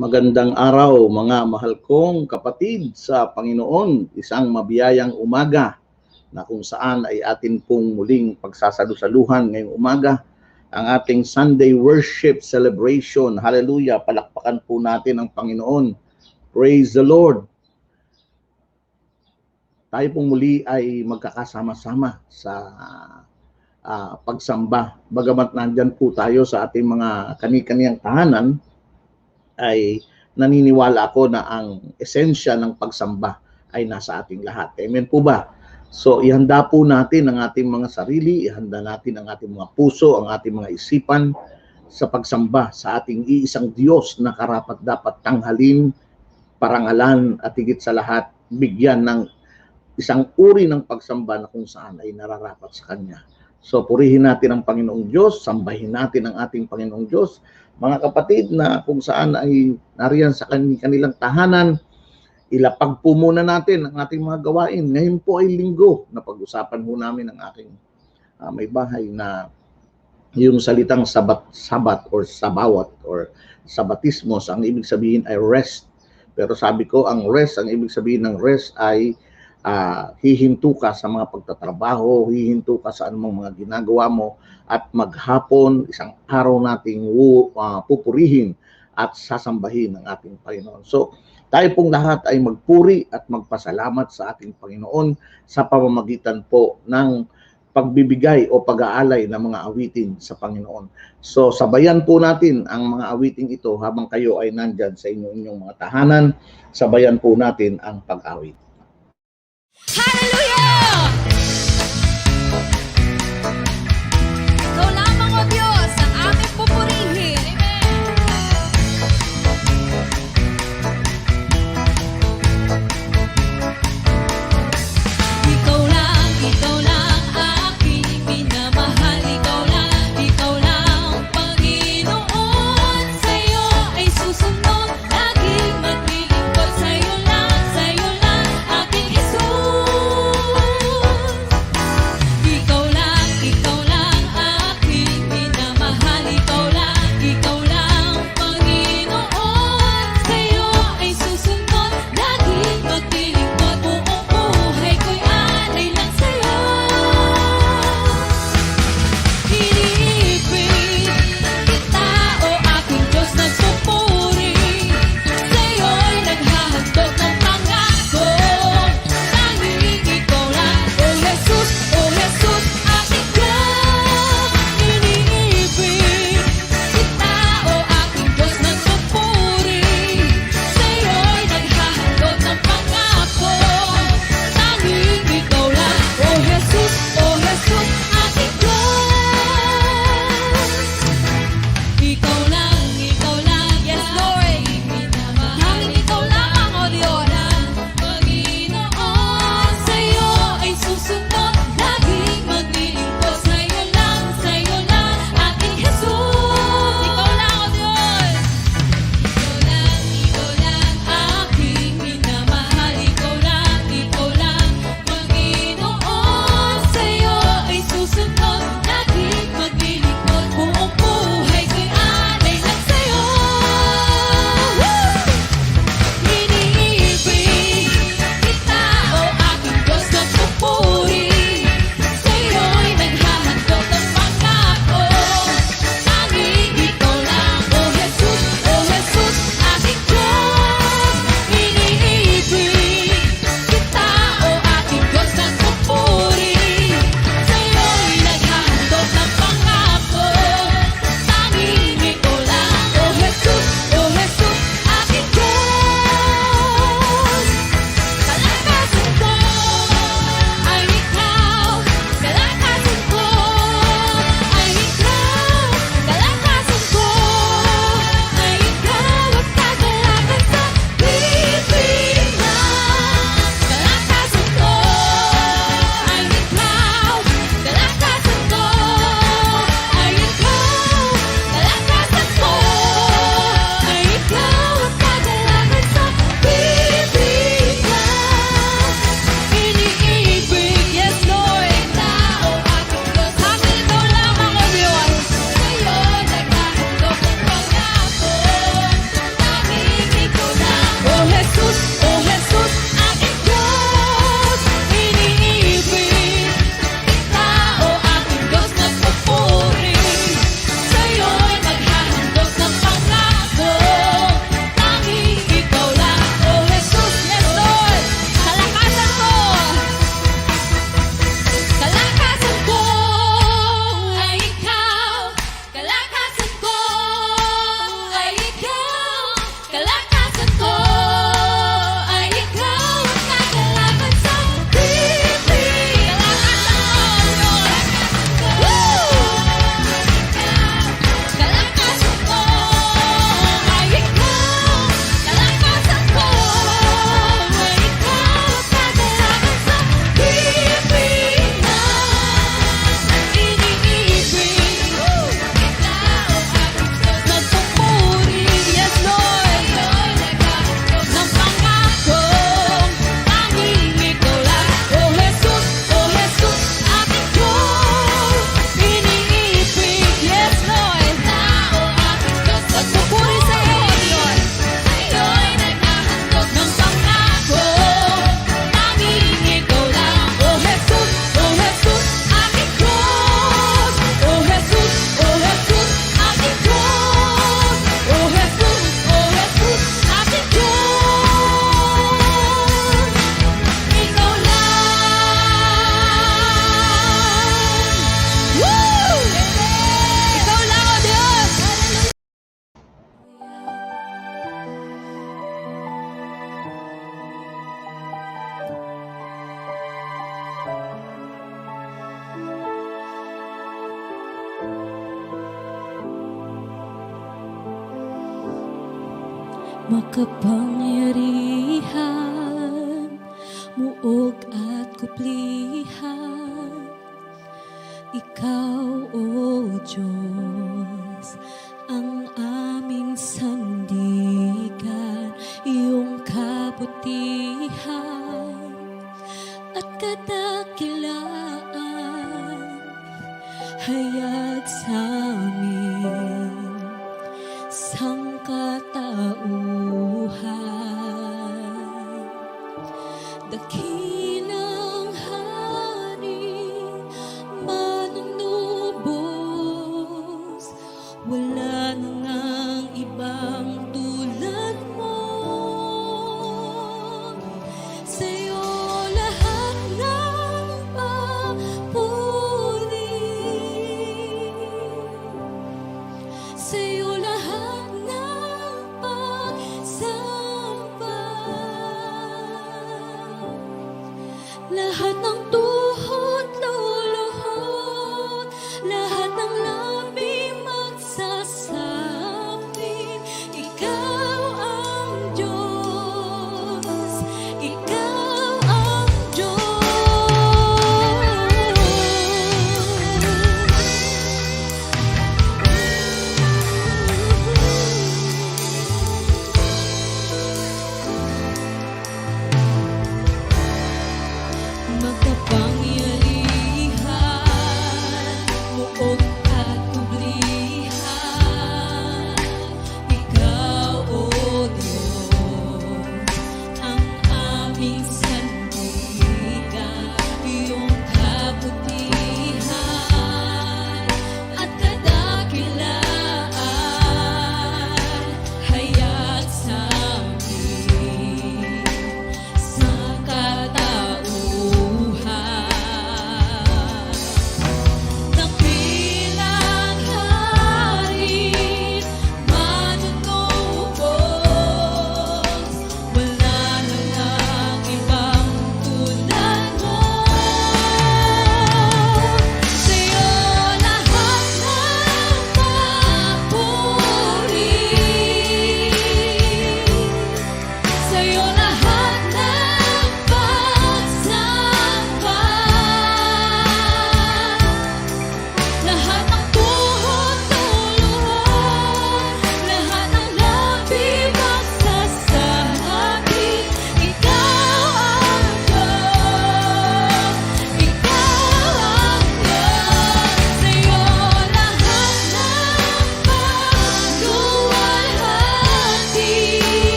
Magandang araw mga mahal kong kapatid sa Panginoon. Isang mabiyayang umaga na kung saan ay atin pong muling pagsasalusaluhan ngayong umaga ang ating Sunday Worship Celebration. Hallelujah! Palakpakan po natin ang Panginoon. Praise the Lord! Tayo pong muli ay magkakasama-sama sa pagsamba. Bagamat nandyan po tayo sa ating mga kani-kaniyang tahanan, ay naniniwala ako na ang esensya ng pagsamba ay nasa ating lahat. Amen po ba? So ihanda po natin ang ating mga sarili, ihanda natin ang ating mga puso, ang ating mga isipan sa pagsamba sa ating iisang Diyos na karapat dapat tanghalin, parangalan at higit sa lahat bigyan ng isang uri ng pagsamba na kung saan ay nararapat sa Kanya. So purihin natin ang Panginoong Diyos, sambahin natin ang ating Panginoong Diyos. Mga kapatid na kung saan ay nariyan sa kanilang tahanan, ilapag po muna natin ang ating mga gawain. Ngayon po ay linggo. Napag-usapan po namin ang aking may bahay na yung salitang sabat or sabawat or sabatismos, ang ibig sabihin ay rest. Pero sabi ko, ang rest, ang ibig sabihin ng rest ay hihinto ka sa mga pagtatrabaho, hihinto ka sa anumang mga ginagawa mo, at maghapon, isang araw nating pupurihin at sasambahin ang ating Panginoon. So, tayo pong lahat ay magpuri at magpasalamat sa ating Panginoon sa pamamagitan po ng pagbibigay o pag-aalay ng mga awitin sa Panginoon. So, sabayan po natin ang mga awiting ito habang kayo ay nandyan sa inyong mga tahanan. Sabayan po natin ang pag-awit. Hallelujah! Ikaw lamang, O Diyos, ang aming pupurihin. Ikaw lang aking minamahal. Ikaw lang, Panginoon. Sa'yo ay susunod, laging maglilingkod. Sa'yo lang, aking Jesus. makapangyarihan, muog at kuplihan. Ikaw, O Diyos, ang aming sandigan, iyong kabutihan at kadakilaan hayag sa amin sangkatauhan. Dakilang hari, manunubos, wala na ngang ibang tulad mo. Sa'yo lahat ng papuri, sa'yo lahat ng pagsamba, lahat ng tuhod luluhod, lahat ng labi magsasabi, ikaw ang Diyos, ikaw ang Diyos.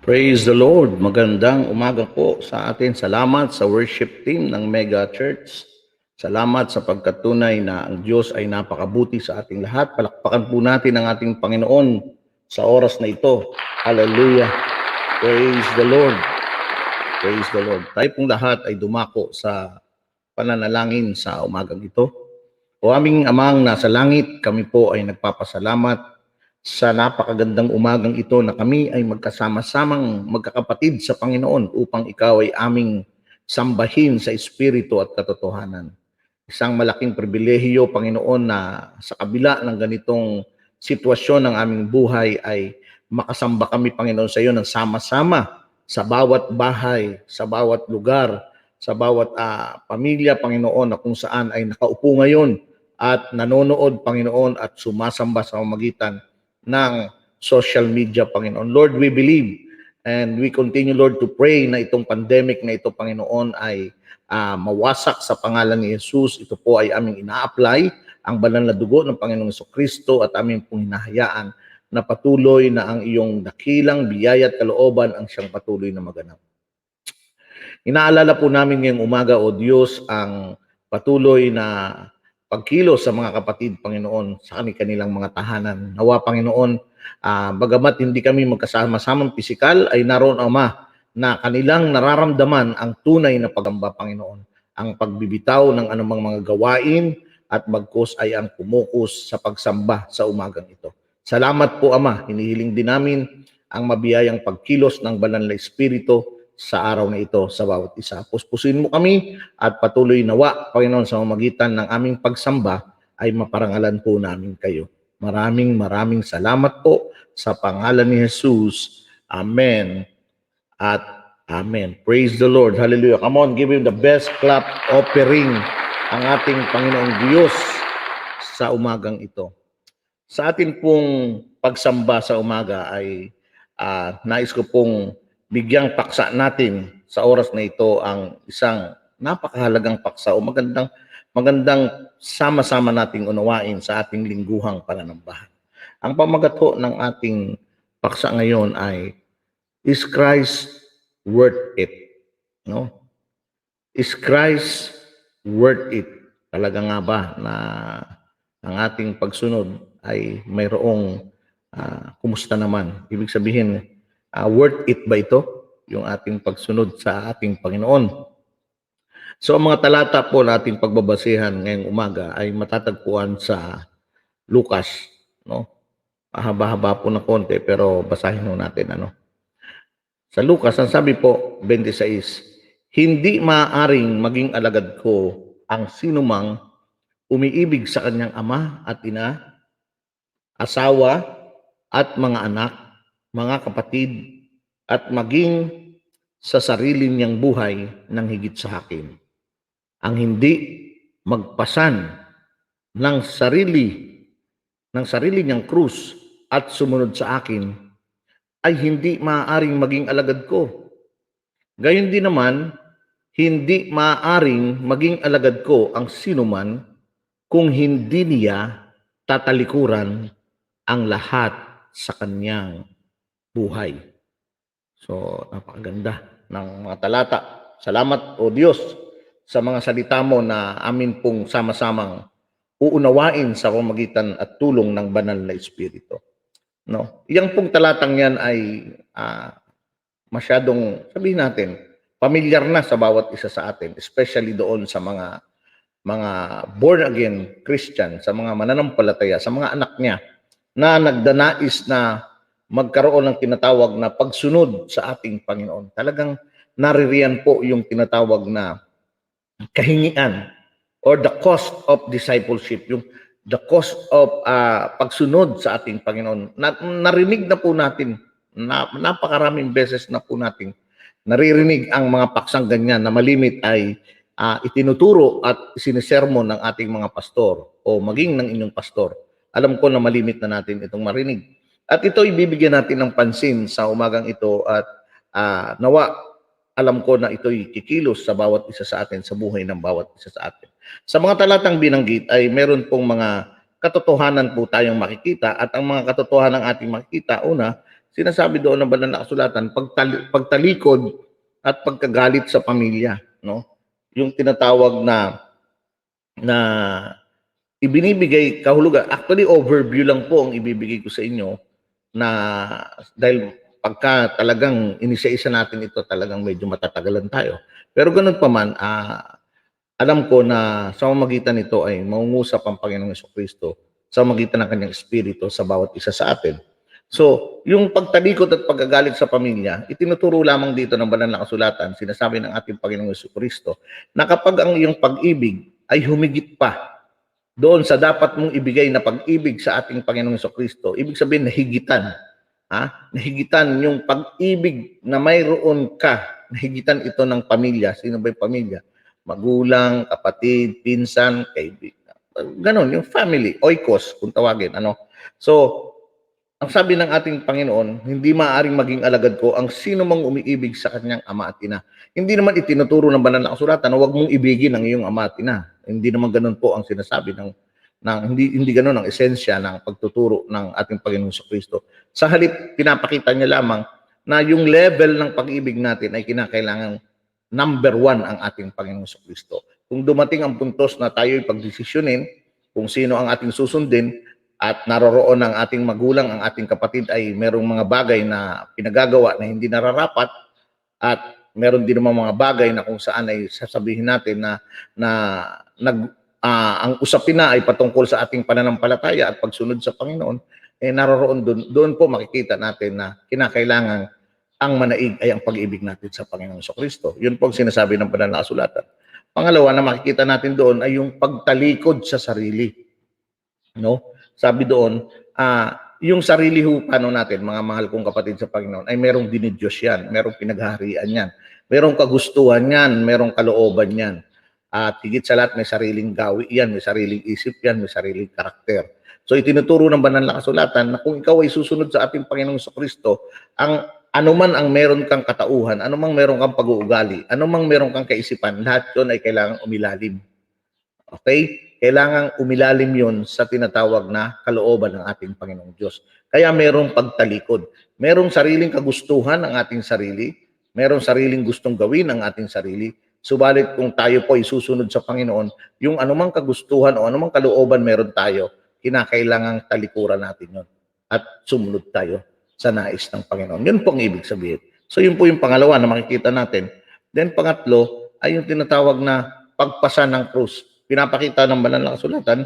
Praise the Lord. Magandang umaga po sa atin. Salamat sa worship team ng Mega Church. Salamat sa pagkatunay na ang Diyos ay napakabuti sa ating lahat. Palakpakan po natin ang ating Panginoon sa oras na ito. Hallelujah. Praise the Lord. Praise the Lord. Tayo pong lahat ay dumako sa pananalangin sa umagang ito. O aming amang nasa langit, kami po ay nagpapasalamat sa napakagandang umagang ito na kami ay magkasama-samang magkakapatid sa Panginoon upang ikaw ay aming sambahin sa Espiritu at katotohanan. Isang malaking pribilehiyo, Panginoon, na sa kabila ng ganitong sitwasyon ng aming buhay ay makasamba kami, Panginoon, sa iyo ng sama-sama sa bawat bahay, sa bawat lugar, sa bawat pamilya, Panginoon, na kung saan ay nakaupo ngayon at nanonood, Panginoon, at sumasamba sa pamamagitan ng social media, Panginoon. Lord, we believe and we continue, Lord, to pray na itong pandemic na ito, Panginoon, ay mawasak sa pangalan ni Jesus. Ito po ay aming ina-apply, ang banal na dugo ng Panginoong Jesucristo, at aming pong hinahayaan na patuloy na ang iyong dakilang biyaya at kalooban ang siyang patuloy na maganap. Inaalala po namin ngayong umaga, O Diyos, ang patuloy na pagkilos sa mga kapatid, Panginoon, sa kanilang mga tahanan. Nawa, Panginoon, bagamat hindi kami magkasama-samang pisikal, ay naroon, Ama, na kanilang nararamdaman ang tunay na pagamba, Panginoon. Ang pagbibitaw ng anumang mga gawain at bagkus ay ang pumukus sa pagsamba sa umagang ito. Salamat po, Ama. Hinihiling din namin ang mabiyayang pagkilos ng banal na Espiritu sa araw na ito sa bawat isa. Puspusin mo kami at patuloy nawa, Panginoon, sa mamagitan ng aming pagsamba ay maparangalan po namin kayo. Maraming salamat po sa pangalan ni Jesus. Amen at amen. Praise the Lord. Hallelujah. Come on, give Him the best clap offering ang ating Panginoong Diyos sa umagang ito. Sa ating pong pagsamba sa umaga ay nais ko pong bigyang paksa natin sa oras na ito ang isang napakahalagang paksa o magandang sama-sama nating unawain sa ating lingguhang pananambahan. Ang pamagat ng ating paksa ngayon ay, is Christ worth it? No? Is Christ worth it? Talaga nga ba na ang ating pagsunod ay mayroong kumusta naman? Ibig sabihin, worth it ba ito? Yung ating pagsunod sa ating Panginoon. So ang mga talata po na ating pagbabasihan ngayong umaga ay matatagpuan sa Lucas. No? Mahaba-haba po na konti pero basahin mo natin. Sa Lucas, ang sabi po, 26, hindi maaaring maging alagad ko ang sinumang umiibig sa kanyang ama at ina, asawa at mga anak, mga kapatid, at maging sa sarili niyang buhay ng higit sa akin. Ang hindi magpasan ng sarili niyang krus at sumunod sa akin ay hindi maaaring maging alagad ko. Gayon din naman, hindi maaaring maging alagad ko ang sinuman kung hindi niya tatalikuran ang lahat sa kanyang buhay. So, napakaganda ng mga talata. Salamat, O Diyos, sa mga salita mo na amin pong sama-samang uunawain sa pamamagitan at tulong ng banal na Espiritu. No? Yang pong talatang yan ay masyadong, sabihin natin, pamilyar na sa bawat isa sa atin, especially doon sa mga born-again Christian, sa mga mananampalataya, sa mga anak niya na nagdanais na magkaroon ng tinatawag na pagsunod sa ating Panginoon. Talagang naririyan po yung tinatawag na kahingian or the cost of discipleship, yung the cost of pagsunod sa ating Panginoon. Narinig na po natin, napakaraming beses na po natin naririnig ang mga paksang ganyan na malimit ay itinuturo at sinisermon ng ating mga pastor o maging ng inyong pastor. Alam ko na malimit na natin itong marinig. At ito ibibigyan natin ng pansin sa umagang ito at nawa alam ko na ito'y kikilos sa bawat isa sa atin, sa buhay ng bawat isa sa atin. Sa mga talatang binanggit ay meron pong mga katotohanan po tayong makikita at ang mga katotohanan ating makikita, una, sinasabi doon ng banal na kasulatan, pagtalikod at pagkagalit sa pamilya, no? Yung tinatawag na ibinibigay kahulugan. Actually, overview lang po ang ibibigay ko sa inyo na dahil pagka talagang inisa-isa natin ito, talagang medyo matatagalan tayo. Pero ganun pa man, alam ko na sa pamamagitan nito ay mangungusap ang Panginoong Jesucristo sa pamamagitan ng kanyang espiritu sa bawat isa sa atin. So, yung pagtalikod at pagkagalit sa pamilya, itinuturo lamang dito ng banal na kasulatan, sinasabi ng ating Panginoong Jesucristo, na kapag ang iyong pag-ibig ay humigit pa doon sa dapat mong ibigay na pag-ibig sa ating Panginoong Jesucristo, ibig sabihin nahigitan. Nahigitan yung pag-ibig na mayroon ka, nahigitan ito ng pamilya. Sino ba yung pamilya? Magulang, kapatid, pinsan, kaibigan. Ganon, yung family, oikos, kung tawagin. So, ang sabi ng ating Panginoon, hindi maaaring maging alagad ko ang sino mang umiibig sa kanyang ama at ina. Hindi naman itinuturo ng banal na kasulatan na huwag mong ibigin ang iyong ama at ina. Hindi naman ganun po ang sinasabi hindi ganun ang esensya ng pagtuturo ng ating Panginoong Jesucristo. Sa halip, pinapakita niya lamang na yung level ng pag-ibig natin ay kinakailangan number 1 ang ating Panginoong Jesucristo. Kung dumating ang puntos na tayo'y pagdesisyonin kung sino ang ating susundin, at naroroon ng ating magulang, ang ating kapatid ay merong mga bagay na pinagagawa na hindi nararapat, at meron din naman mga bagay na kung saan ay sasabihin natin ang usapin na ay patungkol sa ating pananampalataya at pagsunod sa Panginoon, naroroon doon po makikita natin na kinakailangan ang manaig ay ang pag-ibig natin sa Panginoong Jesucristo. Yun po ang sinasabi ng banal na kasulatan. Pangalawa na makikita natin doon ay yung pagtalikod sa sarili. No? Sabi doon, yung sarili ho, paano natin, mga mahal kong kapatid sa Panginoon, ay merong dinidiyos yan, merong pinaghaharian yan, merong kagustuhan yan, merong kalooban yan. At higit sa lahat, may sariling gawi yan, may sariling isip yan, may sariling karakter. So itinuturo ng banal na kasulatan na kung ikaw ay susunod sa ating Panginoong Jesucristo, anuman ang meron kang katauhan, anumang meron kang pag-uugali, anumang meron kang kaisipan, lahat yun ay kailangang umilalim. Okay? Kailangang umilalim yon sa tinatawag na kalooban ng ating Panginoong Diyos. Kaya merong pagtalikod. Merong sariling kagustuhan ang ating sarili. Merong sariling gustong gawin ang ating sarili. Subalit kung tayo po ay susunod sa Panginoon, yung anumang kagustuhan o anumang kalooban meron tayo, kinakailangang talikuran natin yon at sumunod tayo sa nais ng Panginoon. Yun po ang ibig sabihin. So yun po yung pangalawa na makikita natin. Then pangatlo ay yung tinatawag na pagpasa ng krus. Pinapakita ng banal na kasulatan,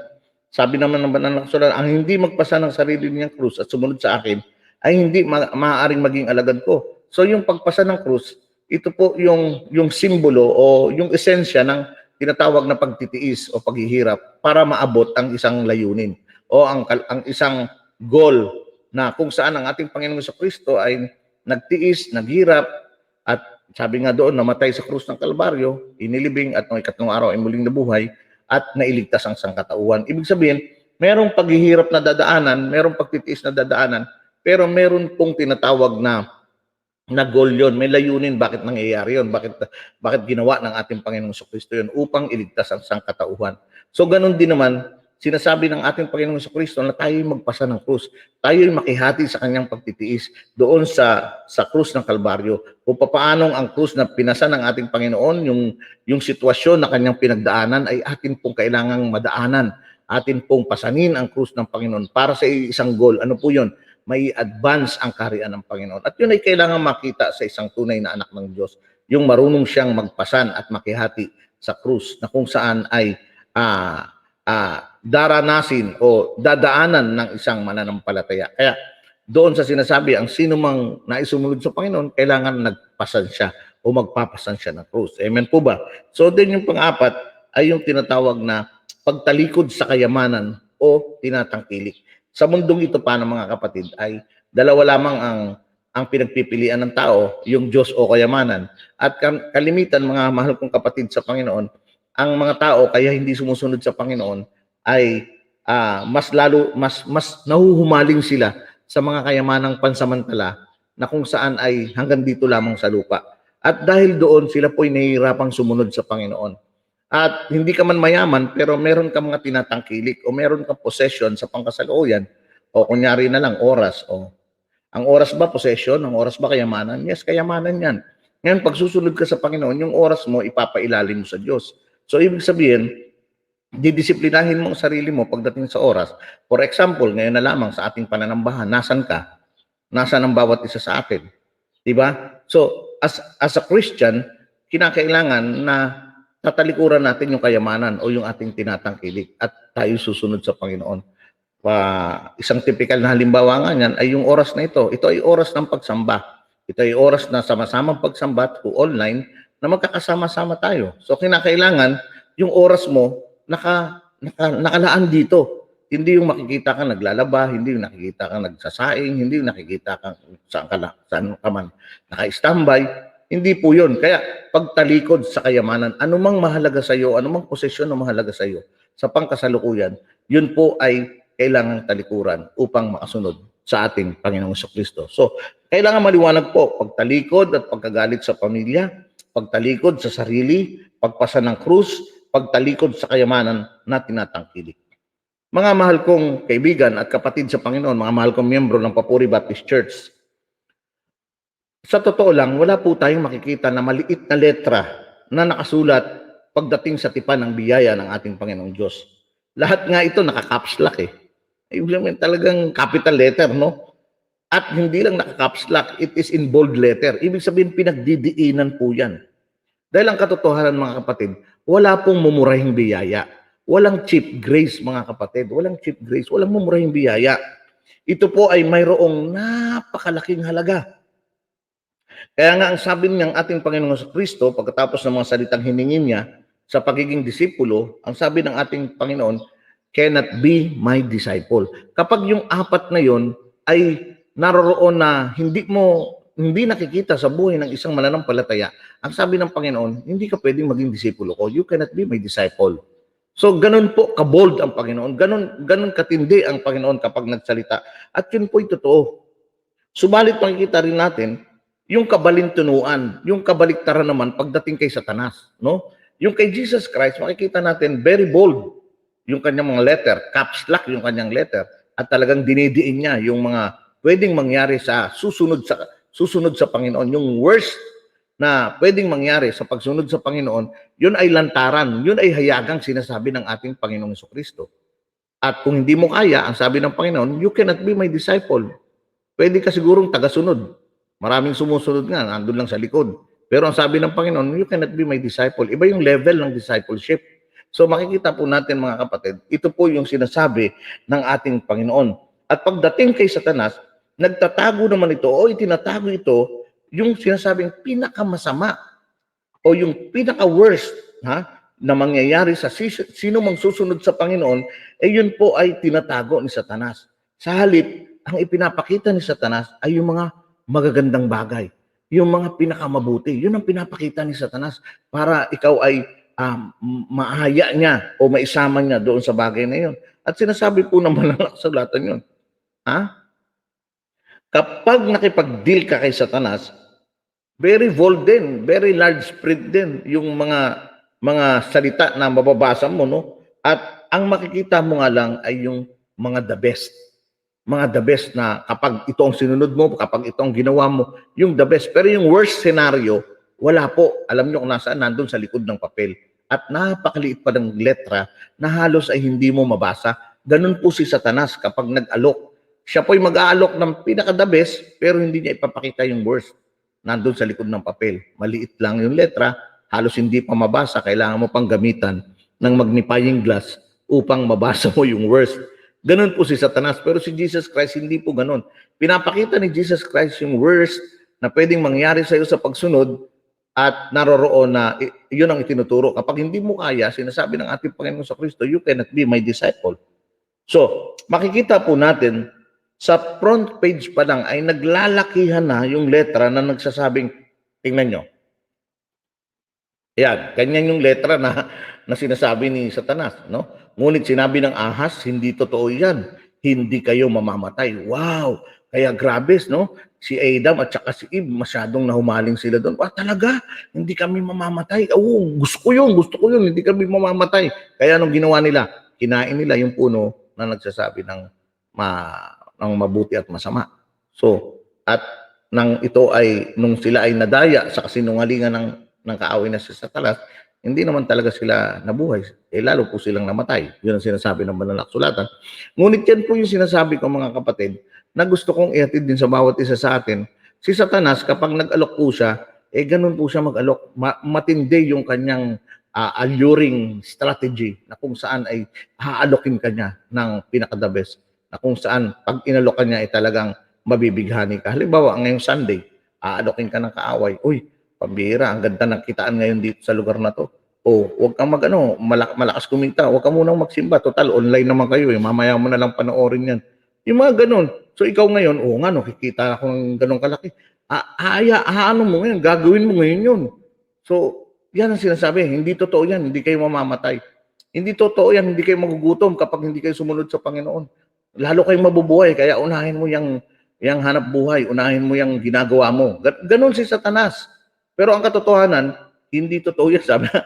sabi naman ng banal na kasulatan, ang hindi magpasa ng sarili niyang krus at sumunod sa akin ay hindi maaaring maging alagad ko. So yung pagpasa ng krus, ito po yung simbolo o yung esensya ng tinatawag na pagtitiis o paghihirap para maabot ang isang layunin o ang isang goal na kung saan ang ating Panginoong Jesucristo ay nagtiis, naghirap, at sabi nga doon, namatay sa krus ng Kalbaryo, inilibing at noong ikatlong araw ay muling nabuhay at nailigtas ang sangkatauhan. Ibig sabihin, merong paghihirap na dadaanan, merong pagtitiis na dadaanan, pero meron pong tinatawag na goal yun. May layunin bakit nangyayari yun, bakit ginawa ng ating Panginoong Jesucristo yun upang iligtas ang sangkatauhan. So ganun din naman, sinasabi ng ating Panginoong Jesucristo na tayo'y magpasa ng krus. Tayo'y makihati sa kanyang pagtitiis doon sa krus ng Kalbaryo. Kung paanong ang krus na pinasa ng ating Panginoon, yung sitwasyon na kanyang pinagdaanan ay atin pong kailangang madaanan. Atin pong pasanin ang krus ng Panginoon para sa isang goal. Ano po yun? May advance ang kaharian ng Panginoon. At yun ay kailangan makita sa isang tunay na anak ng Diyos. Yung marunong siyang magpasan at makihati sa krus na kung saan ay daranasin o dadaanan ng isang mananampalataya. Kaya doon sa sinasabi, ang sino mang naisumunod sa Panginoon, kailangan nagpasan siya o magpapasan siya ng krus. Amen po ba? So din yung pang-apat ay yung tinatawag na pagtalikod sa kayamanan o tinatangkilik. Sa mundong ito pa ng mga kapatid ay dalawa lamang ang pinagpipilian ng tao, yung Diyos o kayamanan. At kalimitan mga mahal kong kapatid sa Panginoon, ang mga tao kaya hindi sumusunod sa Panginoon ay mas nahuhumaling sila sa mga kayamanang pansamantala na kung saan ay hanggang dito lamang sa lupa. At dahil doon sila po ay nahihirapang sumunod sa Panginoon. At hindi ka man mayaman pero meron ka mga tinatangkilik o meron kang possession sa pangkasalukuyan o kunyari na lang oras o Ang oras ba possession? Ang oras ba kayamanan? Yes, kayamanan yan. Ngayon, pag susunod ka sa Panginoon, yung oras mo, ipapailalim mo sa Diyos. So, ibig sabihin, didisiplinahin mo ang sarili mo pagdating sa oras. For example, ngayon na lamang sa ating pananambahan, nasan ka? Nasaan ang bawat isa sa atin? Diba? So, as a Christian, kinakailangan na tatalikuran natin yung kayamanan o yung ating tinatangkilik at tayo susunod sa Panginoon. Isang typical na halimbawa nga niyan ay yung oras na ito. Ito ay oras ng pagsamba. Ito ay oras na sama-samang pagsamba through online na magkakasama-sama tayo. So, kinakailangan yung oras mo nakalaan dito. Hindi yung makikita ka naglalaba, hindi yung nakikita ka nagsasaing, hindi yung nakikita ka saan ka man naka-standby. Hindi po yun. Kaya pagtalikod sa kayamanan, anumang mahalaga sa iyo, anumang posisyon na mahalaga sa iyo, sa pangkasalukuyan, yun po ay kailangang talikuran upang makasunod sa ating Panginoong Kristo. So, kailangan maliwanag po, pagtalikod at pagkagalit sa pamilya, pagtalikod sa sarili, pagpasa ng krus, pagtalikod sa kayamanan na tinatangkilik. Mga mahal kong kaibigan at kapatid sa Panginoon, mga mahal kong miyembro ng Papuri Baptist Church, sa totoo lang, wala po tayong makikita na maliit na letra na nakasulat pagdating sa tipan ng biyaya ng ating Panginoong Diyos. Lahat nga ito naka-caps lock eh. Ibig sabihin talagang capital letter, no? At hindi lang naka-caps lock, it is in bold letter. Ibig sabihin pinagdidiinan po yan. Dahil ang katotohanan mga kapatid, wala pong mumurahing biyaya. Walang cheap grace mga kapatid. Walang cheap grace. Walang mumurahing biyaya. Ito po ay mayroong napakalaking halaga. Kaya nga ang sabi niyang ating Panginoong Kristo, pagkatapos ng mga salitang hiningin niya sa pagiging disipulo, ang sabi ng ating Panginoon, cannot be my disciple. Kapag yung apat na yon ay naroroon na hindi nakikita sa buhay ng isang mananampalataya, ang sabi ng Panginoon, hindi ka pwedeng maging disipulo ko. You cannot be my disciple. So, ganun po kabold ang Panginoon. Ganun katindi ang Panginoon kapag nagsalita. At yun po'y totoo. Subalit makikita rin natin yung kabalintunuan, yung kabaliktaran naman pagdating kay Satanas. No? Yung kay Jesus Christ, makikita natin very bold yung kanyang mga letter. Caps lock yung kanyang letter. At talagang dinidiin niya yung mga pwedeng mangyari sa susunod sa Panginoon. Yung worst na pwedeng mangyari sa pagsunod sa Panginoon, yun ay lantaran, yun ay hayagang sinasabi ng ating Panginoong Jesucristo. At kung hindi mo kaya, ang sabi ng Panginoon, you cannot be my disciple. Pwede ka sigurong tagasunod. Maraming sumusunod nga, nandun lang sa likod. Pero ang sabi ng Panginoon, you cannot be my disciple. Iba yung level ng discipleship. So makikita po natin mga kapatid, ito po yung sinasabi ng ating Panginoon. At pagdating kay Satanas, nagtatago naman ito o itinatago ito yung sinasabing pinakamasama o yung pinaka-worst na mangyayari sa sino mang susunod sa Panginoon, yun po ay tinatago ni Satanas. Sa halip, ang ipinapakita ni Satanas ay yung mga magagandang bagay, yung mga pinakamabuti. Yun ang pinapakita ni Satanas para ikaw ay maahaya niya o maisama niya doon sa bagay na yun. At sinasabi po naman ng kasulatan yun. Kapag nakipag-deal ka kay Satanas, very bold din, very large spread din yung mga salita na mababasa mo, no? At ang makikita mo nga lang ay yung mga the best. Mga the best na kapag ito ang sinunod mo, kapag ito ang ginawa mo, yung the best. Pero yung worst scenario, wala po. Alam niyo kung nasaan, nandun sa likod ng papel. At napakaliit pa ng letra na halos ay hindi mo mabasa. Ganun po si Satanas kapag nag-alok. Siya po'y mag-aalok ng pinaka-the best, pero hindi niya ipapakita yung worst. Nandun sa likod ng papel. Maliit lang yung letra, halos hindi pa mabasa. Kailangan mo pang gamitan ng magnifying glass upang mabasa mo yung worst. Ganun po si Satanas. Pero si Jesus Christ, hindi po ganun. Pinapakita ni Jesus Christ yung worst na pwedeng mangyari sa iyo sa pagsunod at naroroon na yun ang itinuturo. Kapag hindi mo kaya, sinasabi ng ating Panginoon sa Kristo, you cannot be my disciple. So, makikita po natin, sa front page pa lang ay naglalakihan na yung letra na nagsasabing, tingnan nyo. Yan, ganyan yung letra na sinasabi ni Satanas. No? Ngunit sinabi ng ahas, hindi totoo yan. Hindi kayo mamamatay. Wow! Kaya grabe, no? Si Adam at saka si Eve, masyadong nahumaling sila doon. Talaga? Hindi kami mamamatay. Gusto ko yun. Hindi kami mamamatay. Kaya anong ginawa nila? Kinain nila yung puno na nagsasabi ng mabuti at masama. So, at nang ito ay nung sila ay nadaya sa kasinungalingan ng kaaway na si Satanas, hindi naman talaga sila nabuhay. Lalo po silang namatay. Yun ang sinasabi ng banal na kasulatan. Ngunit yan po yung sinasabi ko mga kapatid, na gusto kong ihatid din sa bawat isa sa atin. Si Satanas, kapag nag-alok po siya, ganun po siya mag-alok. Matindi yung kanyang alluring strategy na kung saan ay haalokin ka niya ng pinaka-the best. Na kung saan, pag inalok ka niya ay talagang mabibighani ka. Halimbawa, ngayong Sunday, aalokin ka ng kaaway. Uy, pambihira, ang ganda ng kitaan ngayon dito sa lugar na to. O, huwag kang malakas kumita. Huwag ka munang magsimba. Total, online naman kayo. Mamaya mo na lang panoorin yan. Yung mga ganun. So, ikaw ngayon, nga, no, kikita ako ng ganun kalaki. Ano mo ngayon? Gagawin mo ngayon yun. So, yan ang sinasabi. Hindi totoo yan. Hindi kayo mamamatay. Hindi totoo yan. Hindi kayo magugutom kapag hindi kayo sumunod sa Panginoon. Lalo kayong mabubuhay. Kaya unahin mo yung hanap buhay. Unahin mo yung ginagawa mo. Ganon si Satanas. Pero ang katotohanan, hindi totoo yan. Sabi na,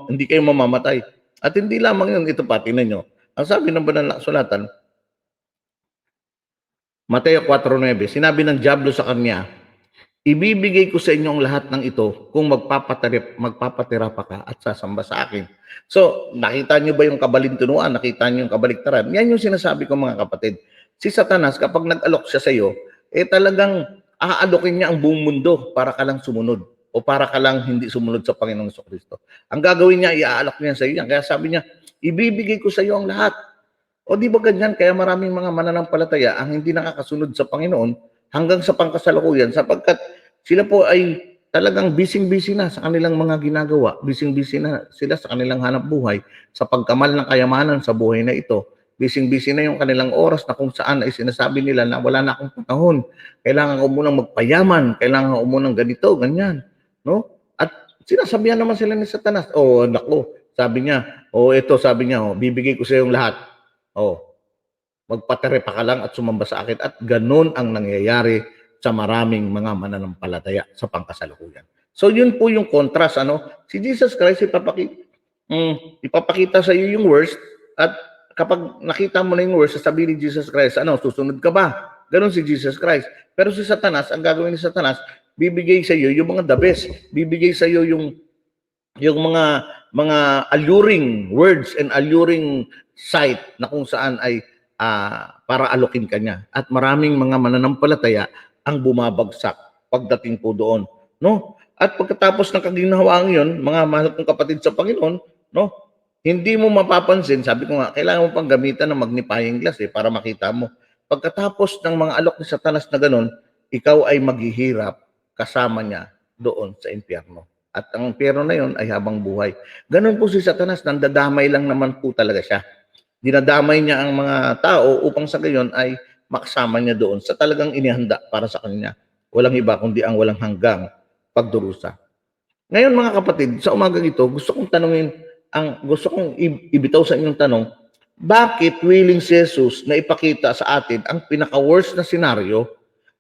hindi kayo mamamatay. At hindi lamang yun. Ito pa, tingnan nyo. Ang sabi ng banal na kasulatan, Mateo 4:9, sinabi ng diablo sa kanya, ibibigay ko sa inyo ang lahat ng ito kung magpapatira pa ka at sasamba sa akin. So, nakita niyo ba yung kabalintunuan? Nakita niyo yung kabaliktaran? Yan yung sinasabi ko mga kapatid. Si Satanas, kapag nag-alok siya sa iyo, talagang aalokin niya ang buong mundo para ka lang sumunod o para ka lang hindi sumunod sa Panginoong Jesucristo. Ang gagawin niya, iaalok niya sa iyo yan. Kaya sabi niya, ibibigay ko sa iyo ang lahat. O di ba ganyan? Kaya maraming mga mananampalataya ang hindi nakakasunod sa Panginoon hanggang sa pangkasalukuyan sapagkat sila po ay talagang busy-busy na sa kanilang mga ginagawa. Busy-busy na sila sa kanilang hanap buhay sa pagkamal ng kayamanan sa buhay na ito. Busy-busy na yung kanilang oras na kung saan ay sinasabi nila na wala na akong panahon. Kailangan ko munang magpayaman. Kailangan ko munang ganito, ganyan. No? At sinasabihan naman sila ni Satanas, nako, sabi niya, ito, sabi niya, bibigay ko sa yung lahat. Magpatire pa ka lang at sumamba sa akin. At ganun ang nangyayari sa maraming mga mananampalataya sa pangkasalukuyan. So yun po yung contrast. Si Jesus Christ ipapakita sa iyo yung worst at kapag nakita mo na yung worst, sasabihin ni Jesus Christ, susunod ka ba? Ganun si Jesus Christ. Pero si Satanas, ang gagawin ni Satanas, bibigay sa iyo yung mga the best. Bibigay sa iyo yung mga alluring words and alluring sight na kung saan ay para alokin ka niya. At maraming mga mananampalataya ang bumabagsak pagdating po doon. No? At pagkatapos ng kaginhawaan yun, mga mahal kong kapatid sa Panginoon, no? Hindi mo mapapansin, sabi ko nga, kailangan mo pang gamitan ng magnifying glass para makita mo. Pagkatapos ng mga alok ni Satanas na ganun, ikaw ay maghihirap kasama niya doon sa impyerno. At ang impyerno na yun ay habang buhay. Ganun po si Satanas, nandadamay lang naman po talaga siya. Dinadamay niya ang mga tao upang sa gayon ay makasama niya doon sa talagang inihanda para sa kanya. Walang iba kundi ang walang hanggang pagdurusa. Ngayon mga kapatid, sa umagang ito, gusto kong ibitaw sa inyong tanong, bakit willing si Jesus na ipakita sa atin ang pinaka-worst na senaryo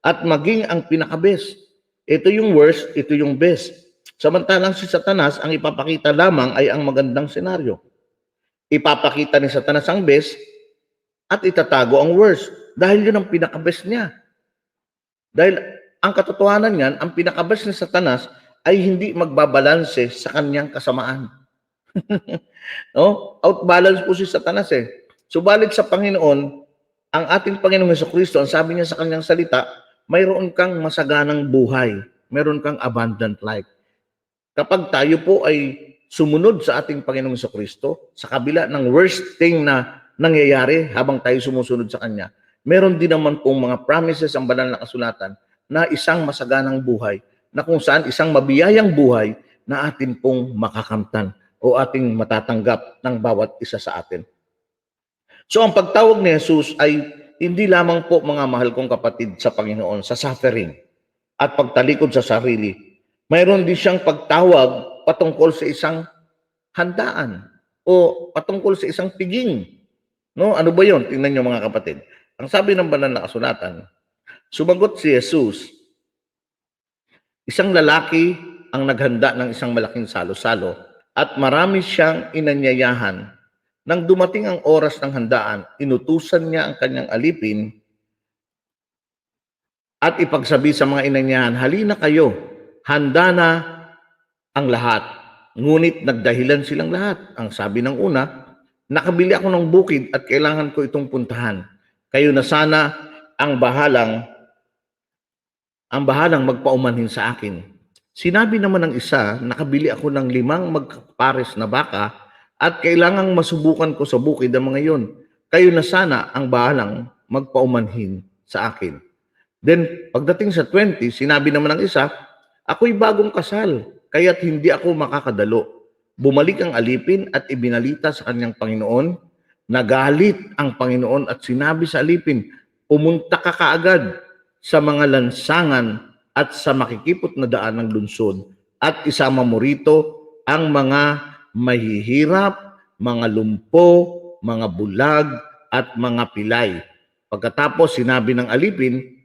at maging ang pinaka-best? Ito yung worst, ito yung best. Samantalang si Satanas, ang ipapakita lamang ay ang magandang senaryo. Ipapakita ni Satanas ang best at itatago ang worst. Dahil yun ang pinaka-best niya. Dahil ang katotohanan niyan, ang pinaka-best ni Satanas ay hindi magbabalanse sa kanyang kasamaan. No? Outbalance po si Satanas Subalit sa Panginoon, ang ating Panginoong Jesucristo, ang sabi niya sa kanyang salita, mayroon kang masaganang buhay. Mayroon kang abundant life. Kapag tayo po ay sumunod sa ating Panginoong Jesucristo, sa kabila ng worst thing na nangyayari habang tayo sumusunod sa Kanya, meron din naman pong mga promises ang banal na kasulatan na isang masaganang buhay, na kung saan isang mabiyayang buhay na atin pong makakamtan o ating matatanggap ng bawat isa sa atin. So ang pagtawag ni Jesus ay hindi lamang po mga mahal kong kapatid sa Panginoon sa suffering at pagtalikod sa sarili. Mayroon din siyang pagtawag patungkol sa isang handaan o patungkol sa isang piging. No? Ano ba yun? Tingnan niyo mga kapatid. Ang sabi ng banal na kasulatan, sumagot si Jesus, isang lalaki ang naghanda ng isang malaking salo-salo at marami siyang inanyayahan. Nang dumating ang oras ng handaan, inutusan niya ang kanyang alipin at ipagsabi sa mga ina niyan, halina kayo, handa na ang lahat. Ngunit nagdahilan silang lahat. Ang sabi ng una, nakabili ako ng bukid at kailangan ko itong puntahan. Kayo na sana ang bahalang magpaumanhin sa akin. Sinabi naman ng isa, nakabili ako ng 5 magpares na baka at kailangang masubukan ko sa bukid ang mga iyon. Kayo na sana ang bahalang magpaumanhin sa akin. Then, pagdating sa 20, sinabi naman ng isa, ako'y bagong kasal, kaya't hindi ako makakadalo. Bumalik ang alipin at ibinalita sa kanyang Panginoon. Nagalit ang Panginoon at sinabi sa alipin, pumunta ka kaagad sa mga lansangan at sa makikipot na daan ng lungsod at isama mo rito ang mga mahihirap, mga lumpo, mga bulag at mga pilay. Pagkatapos sinabi ng alipin,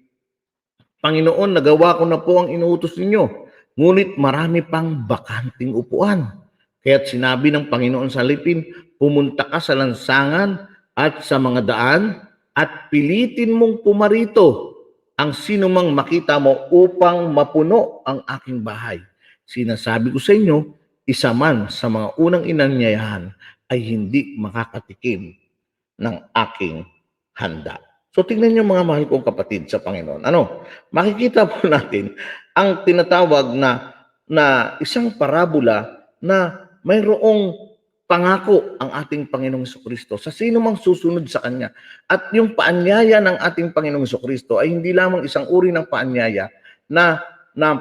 Panginoon, nagawa ko na po ang inuutos ninyo, ngunit marami pang bakanting upuan. Kaya't sinabi ng Panginoon sa alipin, pumunta ka sa lansangan at sa mga daan at pilitin mong pumarito ang sinumang makita mo upang mapuno ang aking bahay. Sinasabi ko sa inyo, isa man sa mga unang inanyayahan ay hindi makakatikim ng aking handa. So tingnan niyo mga mahal kong kapatid sa Panginoon. Makikita po natin ang tinatawag na isang parabola na mayroong pangako ang ating Panginoong Jesucristo sa sino mang susunod sa Kanya. At yung paanyaya ng ating Panginoong Jesucristo ay hindi lamang isang uri ng paanyaya na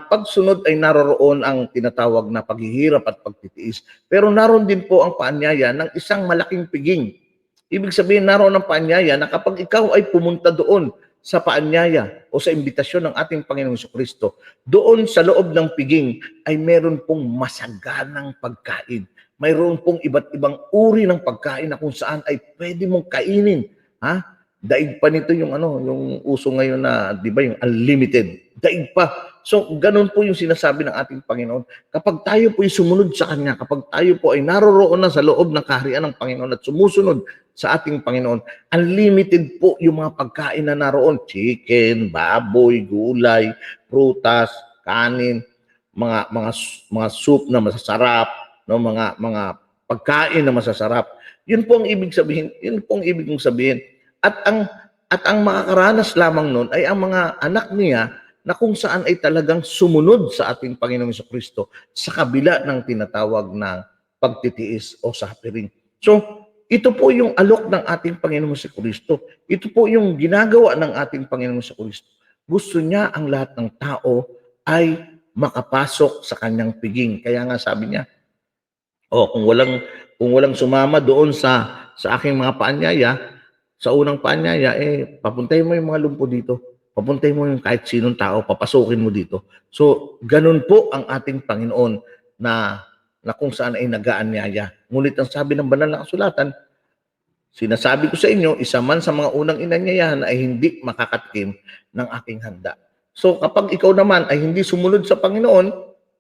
pagsunod ay naroroon ang tinatawag na paghihirap at pagtitiis. Pero naroon din po ang paanyaya ng isang malaking piging. Ibig sabihin, naroon ang paanyaya na kapag ikaw ay pumunta doon sa paanyaya o sa imbitasyon ng ating Panginoong Jesucristo, doon sa loob ng piging ay meron pong masaganang pagkain. Mayroon pong iba't ibang uri ng pagkain na kung saan ay pwede mong kainin. Daig pa nito yung yung uso ngayon na, di ba, yung unlimited. Daig pa. So, ganun po yung sinasabi ng ating Panginoon. Kapag tayo po ay sumunod sa Kanya, kapag tayo po ay naroroon na sa loob ng kaharian ng Panginoon at sumusunod sa ating Panginoon, unlimited po yung mga pagkain na naroon. Chicken, baboy, gulay, prutas, kanin, mga soup na masasarap, mga pagkain na masasarap. Yun po ang ibig sabihin. Yun po ang ibig kong sabihin. At ang makakaranas lamang nun ay ang mga anak niya na kung saan ay talagang sumunod sa ating Panginoong Jesucristo sa kabila ng tinatawag na pagtitiis o suffering. So, ito po yung alok ng ating Panginoong Jesucristo. Ito po yung ginagawa ng ating Panginoong Jesucristo. Gusto niya ang lahat ng tao ay makapasok sa kanyang piging. Kaya nga sabi niya, kung walang sumama doon sa aking mga paanyaya, sa unang paanyaya, papuntahin mo yung mga lumpo dito. Papuntahin mo yung kahit sinong tao, papasukin mo dito. So, ganun po ang ating Panginoon na kung saan ay nag-aanyaya. Ngunit ang sabi ng banal na kasulatan, sinasabi ko sa inyo, isa man sa mga unang inanyayahan ay hindi makakatikim ng aking handa. So, kapag ikaw naman ay hindi sumunod sa Panginoon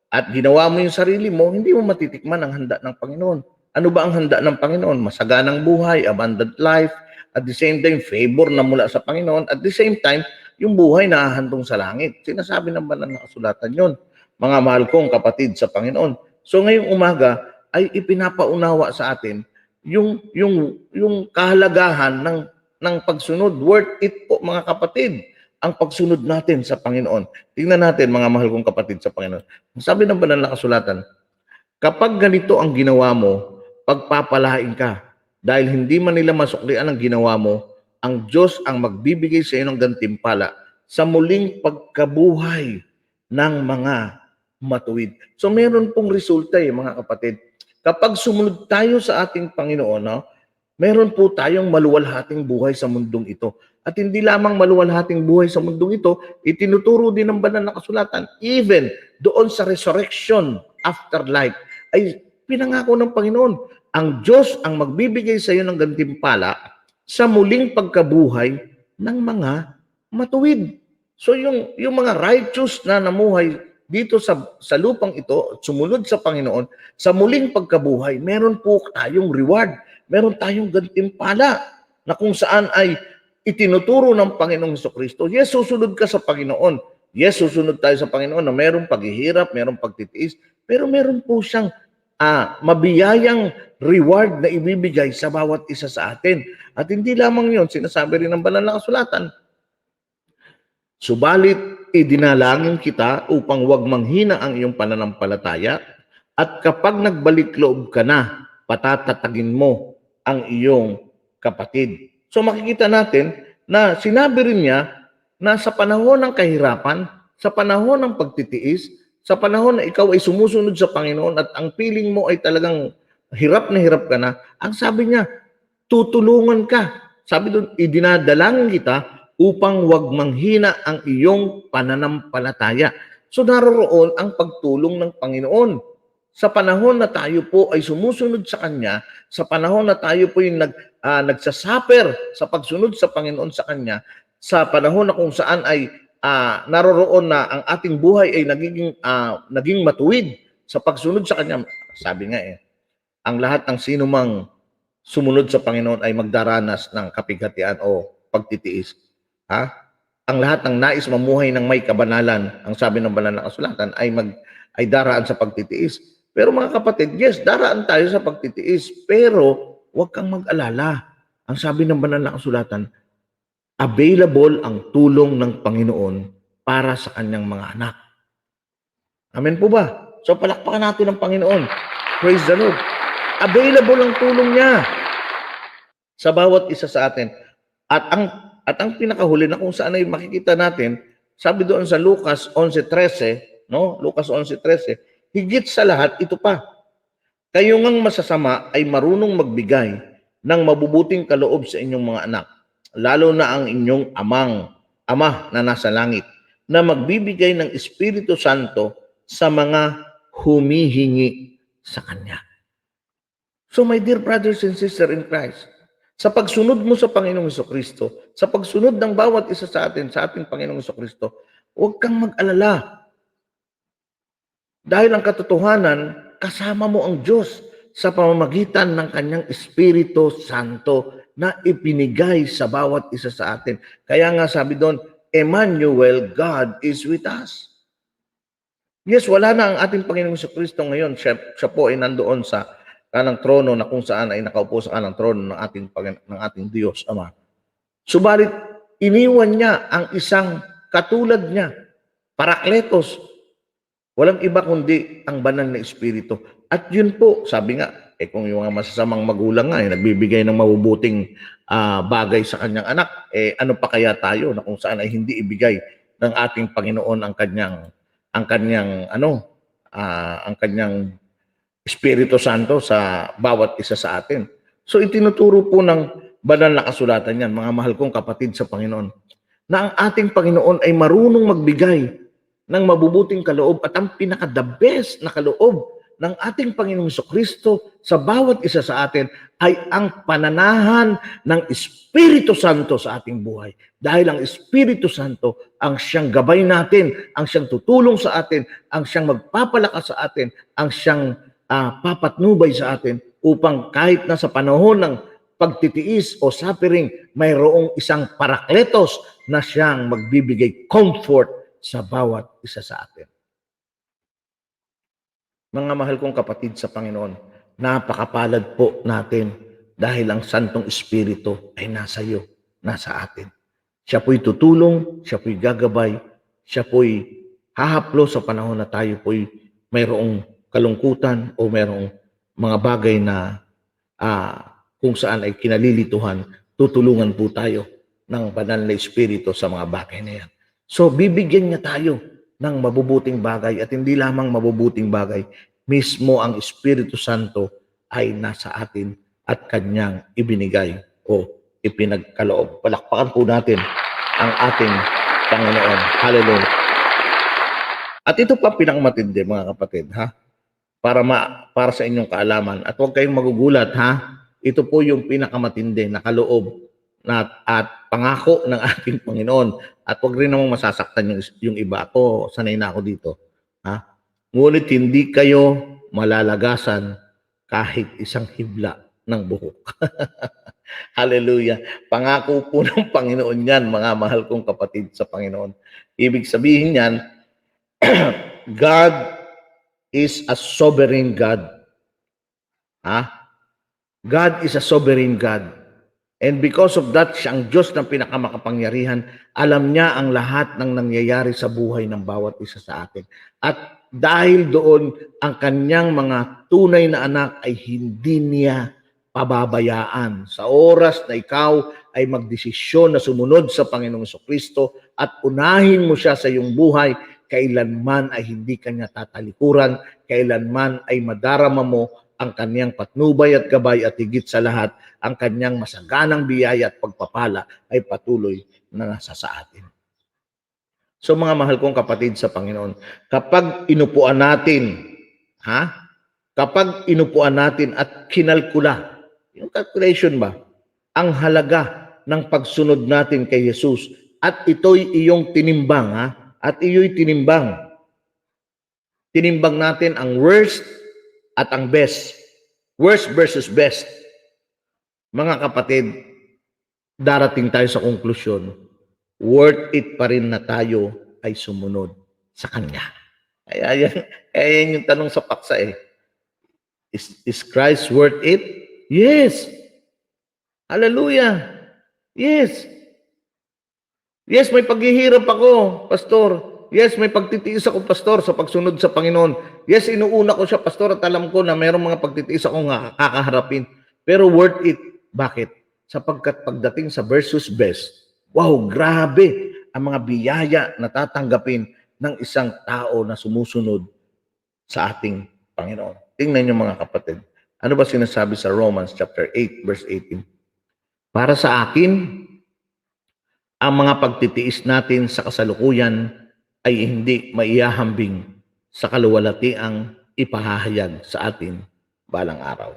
at ginawa mo yung sarili mo, hindi mo matitikman ang handa ng Panginoon. Ano ba ang handa ng Panginoon? Masaganang buhay, abundant life, at the same time, favor na mula sa Panginoon, at the same time, yung buhay na hahantong sa langit. Sinasabi ng banal na kasulatan yun, mga mahal kong kapatid sa Panginoon. So ngayong umaga ay ipinapaunawa sa atin yung kahalagahan ng pagsunod. Worth it po mga kapatid, ang pagsunod natin sa Panginoon. Tingnan natin mga mahal kong kapatid sa Panginoon. Sabi ng banal na kasulatan, kapag ganito ang ginawa mo, pagpapalain ka. Dahil hindi man nila masuklian ang ginawa mo, ang Diyos ang magbibigay sa iyo ng gantimpala sa muling pagkabuhay ng mga matuwid. So meron pong resulta mga kapatid. Kapag sumunod tayo sa ating Panginoon, meron po tayong maluwalhating buhay sa mundong ito. At hindi lamang maluwalhating buhay sa mundong ito, itinuturo din ng banal na kasulatan, even doon sa resurrection, afterlife, ay pinangako ng Panginoon. Ang Diyos ang magbibigay sa iyo ng gantimpala sa muling pagkabuhay ng mga matuwid. So yung mga righteous na namuhay dito sa lupang ito, sumunod sa Panginoon, sa muling pagkabuhay, meron po tayong reward, meron tayong gantimpala na kung saan ay itinuturo ng Panginoong Jesucristo. Yes, susunod ka sa Panginoon. Yes, susunod tayo sa Panginoon na mayroong paghihirap, mayroong pagtitiis, pero meron po siyang mabiyayang reward na ibibigay sa bawat isa sa atin. At hindi lamang yun, sinasabi rin ng banal na kasulatan, subalit idinalangin kita upang huwag manghina ang iyong pananampalataya at kapag nagbalik loob ka na, patatatagin mo ang iyong kapatid. So makikita natin na sinabi rin niya na sa panahon ng kahirapan, sa panahon ng pagtitiis, sa panahon na ikaw ay sumusunod sa Panginoon at ang feeling mo ay talagang hirap ka na, ang sabi niya, tutulungan ka. Sabi doon, idinadalangin kita upang huwag manghina ang iyong pananampalataya. So naroon ang pagtulong ng Panginoon. Sa panahon na tayo po ay sumusunod sa Kanya, sa panahon na tayo po yung nagsasaper sa pagsunod sa Panginoon sa Kanya, sa panahon na kung saan ay naroroon na ang ating buhay ay naging matuwid sa pagsunod sa Kanya. Sabi nga ang lahat ng sino mang sumunod sa Panginoon ay magdaranas ng kapighatian o pagtitiis. Ang lahat ng nais mamuhay ng may kabanalan, ang sabi ng banal na kasulatan, ay daraan sa pagtitiis. Pero mga kapatid, yes, daraan tayo sa pagtitiis, pero huwag kang mag-alala. Ang sabi ng banal na kasulatan, available ang tulong ng Panginoon para sa kanyang mga anak. Amen po ba? So palakpakan natin ang Panginoon. Praise the Lord. Available ang tulong niya sa bawat isa sa atin. At ang pinakahuli na kung saan ay makikita natin, sabi doon sa Lucas 11:13, no? Lucas 11:13, higit sa lahat ito pa. Kayo ngang masasama ay marunong magbigay ng mabubuting kaloob sa inyong mga anak, lalo na ang inyong ama na nasa langit, na magbibigay ng Espiritu Santo sa mga humihingi sa Kanya. So my dear brothers and sisters in Christ, sa pagsunod mo sa Panginoong Jesucristo, sa pagsunod ng bawat isa sa atin, sa ating Panginoong Jesucristo, huwag kang mag-alala. Dahil ang katotohanan, kasama mo ang Diyos sa pamamagitan ng Kanyang Espiritu Santo na ipinigay sa bawat isa sa atin. Kaya nga sabi doon, Emmanuel, God is with us. Yes, wala na ang ating Panginoong Jesucristo ngayon. Siya po ay nandoon sa kanang trono na kung saan ay nakaupo sa kanang trono ng ating Diyos Ama. Subalit, iniwan niya ang isang katulad niya, Parakletos. Walang iba kundi ang banal na Espiritu. At yun po, sabi nga, kung yung mga masasamang magulang nga, nagbibigay ng mabubuting bagay sa kanyang anak, ano pa kaya tayo na kung saan ay hindi ibigay ng ating Panginoon ang kanyang Espiritu Santo sa bawat isa sa atin. So itinuturo po ng banal na kasulatan yan, mga mahal kong kapatid sa Panginoon, na ang ating Panginoon ay marunong magbigay ng mabubuting kaloob at ang pinaka-the best na kaloob ng ating Panginoong Jesucristo sa bawat isa sa atin ay ang pananahan ng Espiritu Santo sa ating buhay. Dahil ang Espiritu Santo ang siyang gabay natin, ang siyang tutulong sa atin, ang siyang magpapalakas sa atin, ang siyang papatnubay sa atin upang kahit na sa panahon ng pagtitiis o suffering, mayroong isang Parakletos na siyang magbibigay comfort sa bawat isa sa atin. Mga mahal kong kapatid sa Panginoon, napakapalad po natin dahil ang Santong Espiritu ay nasa iyo, nasa atin. Siya po'y tutulong, siya po'y gagabay, siya po'y hahaplo sa panahon na tayo po'y mayroong kalungkutan o mayroong mga bagay na kung saan ay kinalilituhan, tutulungan po tayo ng banal na Espiritu sa mga bagay na yan. So, bibigyan niya tayo ng mabubuting bagay at hindi lamang mabubuting bagay, mismo ang Espiritu Santo ay nasa atin at Kanyang ibinigay o ipinagkaloob. Palakpakan po natin ang ating Panginoon. Hallelujah. At ito pa pinakamatindi, mga kapatid, para sa inyong kaalaman. At huwag kayong magugulat, ito po yung pinakamatindi na kaloob at pangako ng ating Panginoon. At huwag rin namang masasaktan yung iba. Ako, sanay na ako dito. Ngunit hindi kayo malalagasan kahit isang hibla ng buhok. Hallelujah. Pangako po ng Panginoon yan, mga mahal kong kapatid sa Panginoon. Ibig sabihin yan, God is a sovereign God. Ha? God is a sovereign God. And because of that, siya ang Diyos ng pinakamakapangyarihan. Alam niya ang lahat ng nangyayari sa buhay ng bawat isa sa atin. At dahil doon, ang kanyang mga tunay na anak ay hindi niya pababayaan. Sa oras na ikaw ay magdesisyon na sumunod sa Panginoong Kristo at unahin mo siya sa iyong buhay, kailanman ay hindi kanya tatalikuran, kailanman ay madarama mo ang kanyang patnubay at gabay at higit sa lahat, ang kanyang masaganang biyaya at pagpapala ay patuloy na nasa sa atin. So mga mahal kong kapatid sa Panginoon, kapag inupuan natin, kapag inupuan natin at kinalkula, yung calculation ba, ang halaga ng pagsunod natin kay Jesus at ito'y iyong tinimbang, at iyo'y tinimbang. Tinimbang natin ang worst at ang best. Worst versus best. Mga kapatid, darating tayo sa konklusyon, worth it pa rin na tayo ay sumunod sa Kanya. Kaya yan yung tanong sa paksa eh. Is Christ worth it? Yes. Hallelujah. Yes. Yes, may paghihirap ako, Pastor. Yes, may pagtitiis ako, Pastor, sa pagsunod sa Panginoon. Yes, inuuna ko siya, Pastor, at alam ko na mayroong mga pagtitiis akong kakaharapin. Pero worth it. Bakit? Sapagkat pagdating sa versus best, wow, grabe ang mga biyaya na tatanggapin ng isang tao na sumusunod sa ating Panginoon. Tingnan niyo mga kapatid. Ano ba sinasabi sa Romans chapter 8, verse 18? Para sa akin, ang mga pagtitiis natin sa kasalukuyan ay hindi maiyahambing sa kaluwalhatiang ipahahayag sa atin balang araw.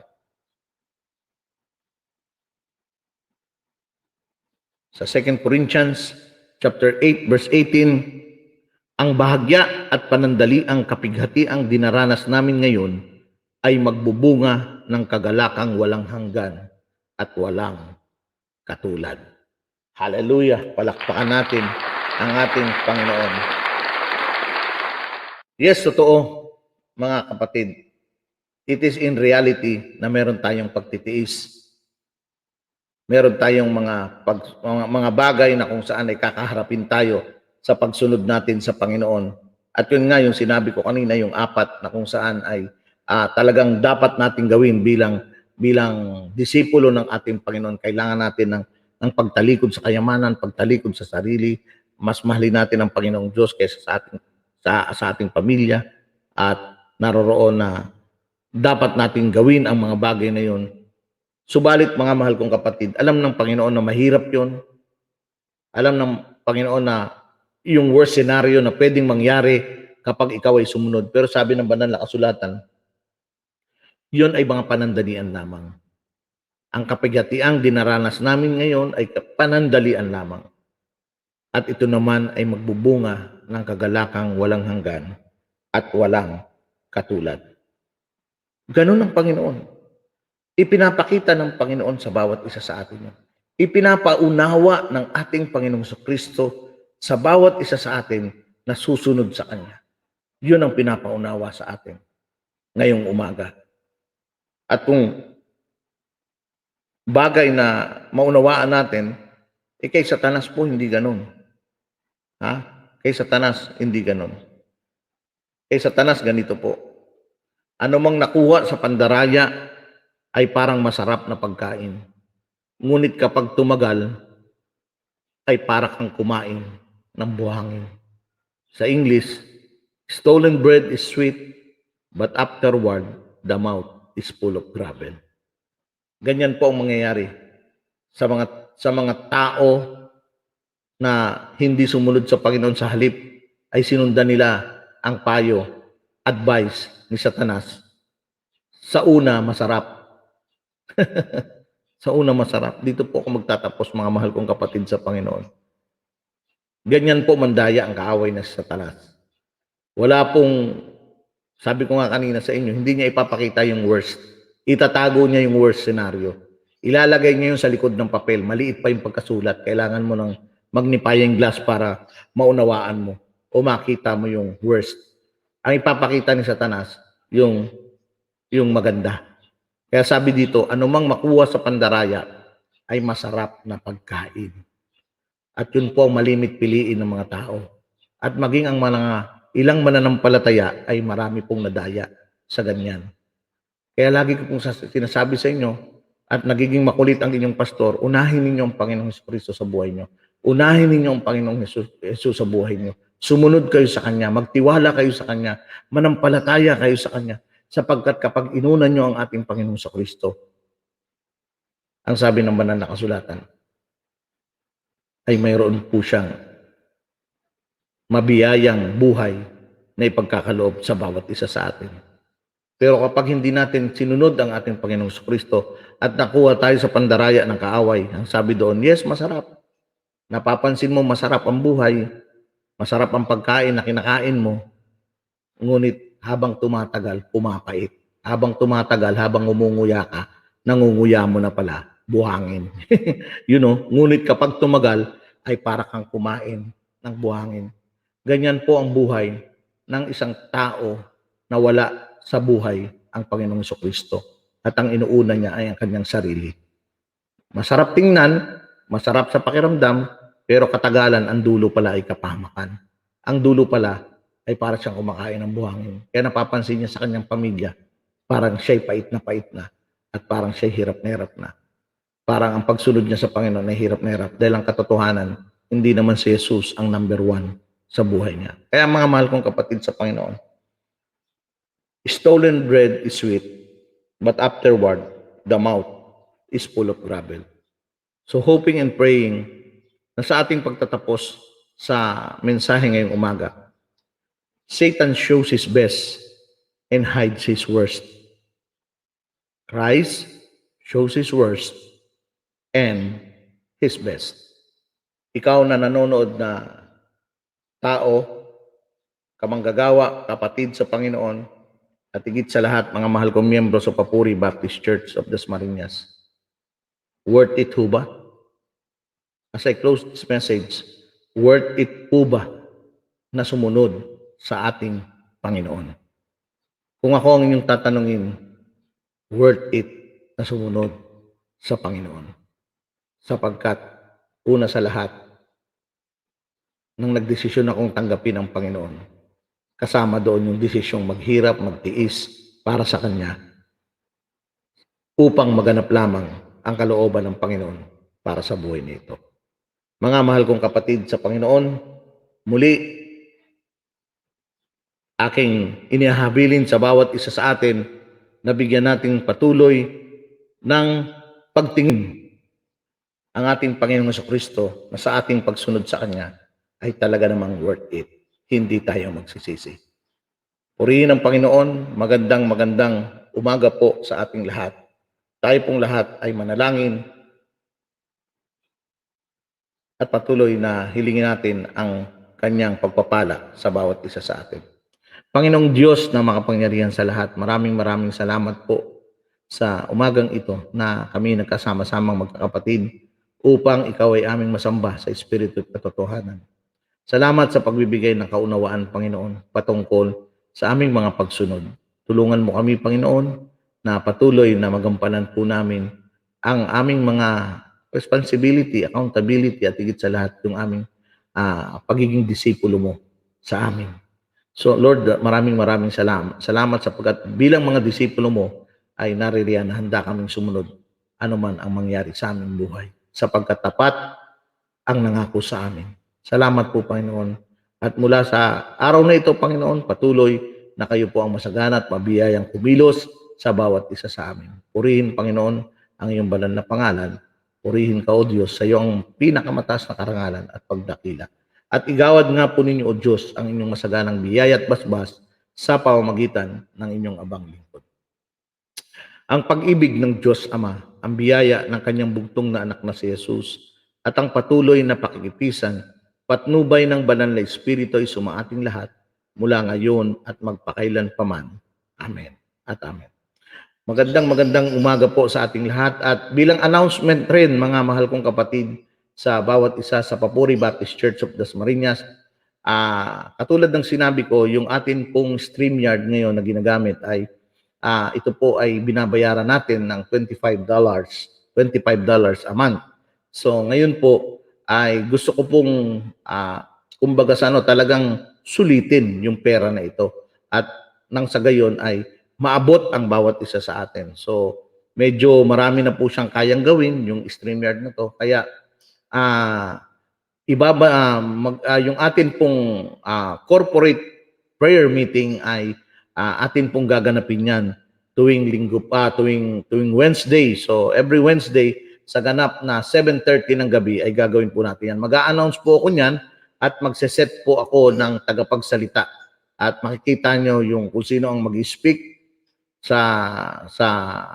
Sa 2 Corinthians chapter 8 verse 18, ang bahagya at panandaliang kapighatiang dinaranas namin ngayon ay magbubunga ng kagalakang walang hanggan at walang katulad. Hallelujah! Palakpakan natin ang ating Panginoon. Yes, totoo, mga kapatid. It is in reality na meron tayong pagtitiis. Meron tayong mga bagay na kung saan ay kakaharapin tayo sa pagsunod natin sa Panginoon. At yun nga yung sinabi ko kanina, yung apat na kung saan ay talagang dapat natin gawin bilang disipulo ng ating Panginoon. Kailangan natin ng pagtalikod sa kayamanan, pagtalikod sa sarili. Mas mahalin natin ang Panginoong Diyos kaysa sa ating pamilya. At naroroon na dapat natin gawin ang mga bagay na yun. Subalit mga mahal kong kapatid, alam ng Panginoon na mahirap yun. Alam ng Panginoon na yung worst scenario na pwedeng mangyari kapag ikaw ay sumunod. Pero sabi ng banal na kasulatan, yun ay mga panandalian lamang. Ang kapighatiang dinaranas namin ngayon ay panandalian lamang. At ito naman ay magbubunga ng kagalakang walang hanggan at walang katulad. Ganun ang Panginoon. Ipinapakita ng Panginoon sa bawat isa sa atin yun. Ipinapaunawa ng ating Panginoong Kristo sa bawat isa sa atin na susunod sa Kanya. Yun ang pinapaunawa sa atin ngayong umaga. At kung bagay na maunawaan natin, kay Satanas po hindi ganun. Kay Satanas hindi ganun. Kay Satanas ganito po. Ano mang nakuha sa pandaraya ay parang masarap na pagkain. Ngunit kapag tumagal, ay para kang kumain ng buhangin. Sa English, stolen bread is sweet, but afterward, the mouth is full of gravel. Ganyan po ang mangyayari sa mga tao na hindi sumunod sa Panginoon, sa halip ay sinundan nila ang payo, advice ni Satanas. Sa una, masarap. Sa una masarap. Dito po ako magtatapos, mga mahal kong kapatid sa Panginoon. Ganyan po mandaya ang kaaway na si Satanas. Wala pong, sabi ko nga kanina sa inyo, hindi niya ipapakita yung worst. Itatago niya yung worst scenario. Ilalagay niya yun sa likod ng papel. Maliit pa yung pagkasulat. Kailangan mo ng magnifying glass para maunawaan mo o makita mo yung worst. Ang ipapakita ni Satanas, yung maganda. Kaya sabi dito, anumang makuha sa pandaraya ay masarap na pagkain. At yun po ang malimit piliin ng mga tao. At maging ang mga ilang mananampalataya ay marami pong nadaya sa ganyan. Kaya lagi ko pong sinasabi sa inyo, at nagiging makulit ang inyong pastor, unahin ninyo ang Panginoong Jesucristo sa buhay nyo. Unahin ninyo ang Panginoong Jesus sa buhay nyo. Sumunod kayo sa Kanya, magtiwala kayo sa Kanya, manampalataya kayo sa Kanya, sapagkat kapag inunan nyo ang ating Panginoong Jesucristo, ang sabi ng banal na kasulatan, ay mayroon po siyang mabiyayang buhay na ipagkakaloob sa bawat isa sa atin. Pero kapag hindi natin sinunod ang ating Panginoong Jesucristo at nakuha tayo sa pandaraya ng kaaway, ang sabi doon, yes, masarap. Napapansin mo, masarap ang buhay, masarap ang pagkain na kinakain mo, ngunit habang tumatagal, pumapait. Habang tumatagal, habang umunguya ka, nangunguya mo na pala, buhangin. Ngunit kapag tumagal, ay para kang kumain ng buhangin. Ganyan po ang buhay ng isang tao na wala sa buhay ang Panginoong Jesucristo at ang inuuna niya ay ang kanyang sarili. Masarap tingnan, masarap sa pakiramdam, pero katagalan ang dulo pala ay kapahamakan. Ang dulo pala ay para siyang kumakain ng buhangin. Kaya napapansin niya sa kanyang pamilya, parang siya'y pait na at parang siya'y hirap na hirap na. Parang ang pagsunod niya sa Panginoon ay hirap na hirap dahil ang katotohanan, hindi naman si Jesus ang number one sa buhay niya. Kaya mga mahal kong kapatid sa Panginoon, stolen bread is sweet, but afterward, the mouth is full of gravel. So hoping and praying na sa ating pagtatapos sa mensahe ngayong umaga, Satan shows his best and hides his worst. Christ shows his worst and his best. Ikaw na nanonood na tao, kamanggagawa, kapatid sa Panginoon, at higit sa lahat, mga mahal kong miyembro sa Papuri Baptist Church of Dasmariñas. Worth it ho ba? As I close this message, worth it po ba na sumunod sa ating Panginoon? Kung ako ang inyong tatanungin, worth it na sumunod sa Panginoon. Sapagkat, una sa lahat, nang nagdesisyon akong tanggapin ang Panginoon, kasama doon yung desisyong maghirap, magtiis para sa Kanya upang maganap lamang ang kalooban ng Panginoon para sa buhay nito. Mga mahal kong kapatid sa Panginoon, muli aking inihabilin sa bawat isa sa atin na bigyan nating patuloy ng pagtingin ang ating Panginoong Jesucristo na sa ating pagsunod sa Kanya ay talaga namang worth it. Hindi tayo magsisisi. Purihin ang Panginoon, magandang umaga po sa ating lahat. Tayo pong lahat ay manalangin at patuloy na hilingin natin ang Kanyang pagpapala sa bawat isa sa atin. Panginoong Diyos na makapangyarihan sa lahat, maraming salamat po sa umagang ito na kami nagkasama-samang magkakapatid upang Ikaw ay aming masamba sa Espiritu at katotohanan. Salamat sa pagbibigay ng kaunawaan, Panginoon, patungkol sa aming mga pagsunod. Tulungan mo kami, Panginoon, na patuloy na magampanan po namin ang aming mga responsibility, accountability, at higit sa lahat yung aming pagiging disipulo mo sa amin. So, Lord, maraming salamat. Salamat sapagkat bilang mga disipulo mo ay naririyan na handa kaming sumunod anuman ang mangyari sa aming buhay. Sapagkat tapat ang nangako sa amin. Salamat po, Panginoon. At mula sa araw na ito, Panginoon, patuloy na kayo po ang masagana at mabiyayang kumilos sa bawat isa sa amin. Purihin, Panginoon, ang iyong banal na pangalan. Purihin ka, O Diyos, sa iyong pinakamataas na karangalan at pagdakila. At igawad nga po ninyo, O Diyos, ang inyong masaganang biyaya at basbas sa pamamagitan ng inyong abang lingkod. Ang pag-ibig ng Diyos Ama, ang biyaya ng kanyang bugtong na anak na si Jesus, at ang patuloy na pakikipisan patnubay ng banal na Espiritu ay sumaating lahat mula ngayon at magpakailan paman. Amen at amen. Magandang umaga po sa ating lahat at bilang announcement rin mga mahal kong kapatid sa bawat isa sa Papuri Baptist Church of Dasmariñas, katulad ng sinabi ko, yung atin pong StreamYard ngayon na ginagamit ay ito po ay binabayaran natin ng $25 a month. So ngayon po ay gusto ko pong kumbaga sa talagang sulitin yung pera na ito at nang sa gayon ay maabot ang bawat isa sa atin. So, medyo marami na po siyang kayang gawin, yung StreamYard na to. Kaya, yung atin pong corporate prayer meeting ay atin pong gaganapin yan tuwing linggo tuwing Wednesday. So, every Wednesday, sa ganap na 7:30 ng gabi ay gagawin po natin yan. Mag-a-announce po ako niyan at magse-set po ako ng tagapagsalita. At makikita nyo yung kung sino ang mag-speak sa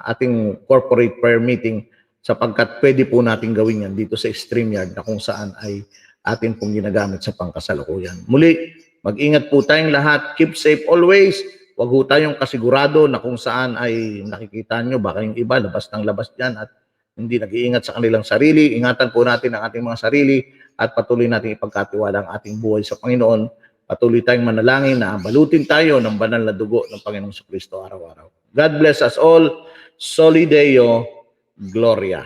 ating corporate prayer meeting sapagkat pwede po natin gawin yan dito sa StreamYard na kung saan ay atin pong ginagamit sa pangkasalukuyan. Muli, mag-ingat po tayong lahat. Keep safe always. Huwag po tayong kasigurado na kung saan ay nakikita nyo, baka yung iba labas ng labas dyan at hindi nag-iingat sa kanilang sarili. Ingatan po natin ang ating mga sarili at patuloy natin ipagkatiwala ang ating buhay sa Panginoon. Patuloy tayong manalangin na balutin tayo ng banal na dugo ng Panginoong Kristo araw-araw. God bless us all. Soli Deo Gloria.